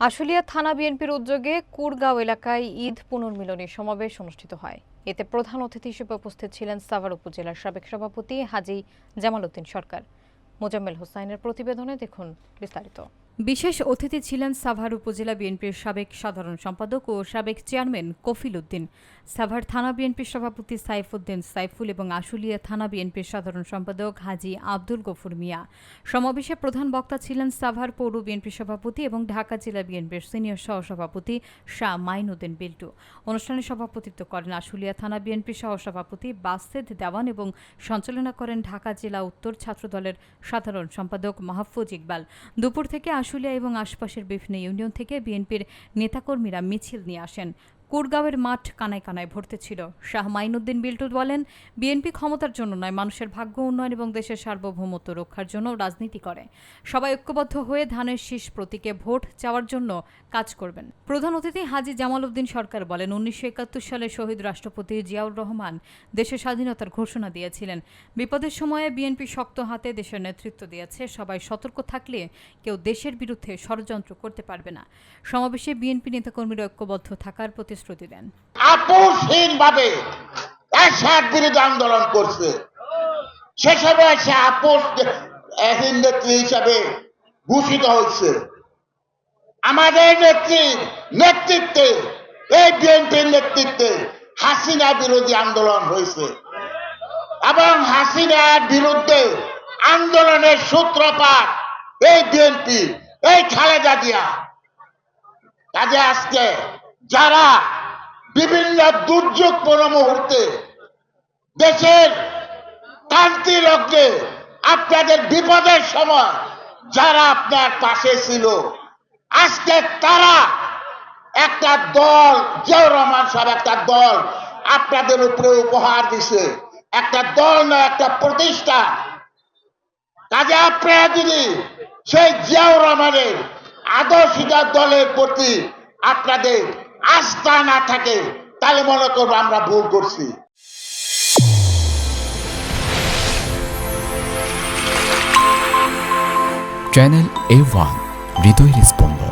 আশুলিয়া থানা বিএনপির উদ্যোগে কুড়গাঁও এলাকায় ঈদ পুনর্মিলনী সমাবেশ অনুষ্ঠিত হয়। এতে প্রধান অতিথি হিসেবে উপস্থিত ছিলেন সাভার উপজেলার সাবেক সভাপতি হাজী জামাল উদ্দিন সরকার। মোজাম্মেল হোসাইনের প্রতিবেদনে দেখুন বিস্তারিত। বিশেষ অতিথি ছিলেন সাভার উপজেলা বিএনপির সাবেক সাধারণ সম্পাদক ও সাবেক চেয়ারম্যান কফিল উদ্দিন, সাভার থানা বিএনপির সভাপতি সাইফুদ্দিন সাইফুল এবং আশুলিয়া থানা বিএনপির সাধারণ সম্পাদক হাজী আব্দুল গফুর মিয়া। সমাবেশে প্রধান বক্তা ছিলেন সাভার পৌর বিএনপির সভাপতি এবং ঢাকা জেলা বিএনপির সিনিয়র সহসভাপতি শাহ মাইনুদ্দিন বিল্টু। অনুষ্ঠানে সভাপতিত্ব করেন আশুলিয়া থানা বিএনপির সহসভাপতি বাসেদ দেওয়ান এবং সঞ্চালনা করেন ঢাকা জেলা উত্তর ছাত্রদলের সাধারণ সম্পাদক মাহফুজ ইকবাল। দুপুর থেকে আশুলিয়া এবং আশপাশের বিভিন্ন ইউনিয়ন থেকে বিএনপির নেতাকর্মীরা মিছিল নিয়ে আসেন। কুড়গাঁওয়ের মাঠ কানায় কানায় ভর্তি ছিল। শাহ মাইনুদ্দিন বিল্টু বলেন, বিএনপি ক্ষমতার জন্য নয়, মানুষের ভাগ্য উন্নয়ন এবং দেশের সার্বভৌমত্ব রক্ষার জন্য রাজনীতি করে। সবাই ঐক্যবদ্ধ হয়ে ধানের শীষ প্রতীকে ভোট চাওয়ার জন্য কাজ করবেন। প্রধান অতিথি হাজী জামাল উদ্দিন সরকার বলেন, 1971 সালে শহীদ রাষ্ট্রপতি জিয়াউর রহমান দেশের স্বাধীনতার ঘোষণা দিয়েছিলেন। বিপদের সময়ে বিএনপি শক্ত হাতে দেশের নেতৃত্ব দিয়েছে। সবাই সতর্ক থাকলে কেউ দেশের বিরুদ্ধে ষড়যন্ত্র করতে পারবে না। সমাবেশে বিএনপি নেতাকর্মীরা ঐক্যবদ্ধ থাকার প্রতিশ্রুতি দেন। আপোষহীনভাবে এরশাদ বিরোধী আন্দোলন করছে, সেসবে সে আপোষহীন নেত্রী হিসাবে ঘোষিত হয়েছে। আমাদের নেতৃত্বে এই বিএনপির নেতৃত্বে হাসিনা বিরোধী আন্দোলন হয়েছে এবং হাসিনার বিরুদ্ধে আন্দোলনের সূত্রপাত এই বিএনপি, এই খালেদা জিয়া। কাজে আজকে যারা বিভিন্ন দুর্যোগপূর্ণ মুহূর্তে দেশের ক্রান্তি লগ্নে আপনাদের বিপদের সময় যারা আপনার পাশে ছিল, আজকে তারা একটা দল, জিয়াউর রহমান সাহেব একটা দল আপনাদের উপরে উপহার দিছে, একটা দল না একটা প্রতিষ্ঠান। কাজে আপনারা যদি সেই জিয়াউর রহমানের আদর্শিত দলের প্রতি আপনাদের আস্থা না থাকে, তাহলে মনে করবো আমরা ভুল করছি। চ্যানেল A1 হৃদয়ের স্পন্দন।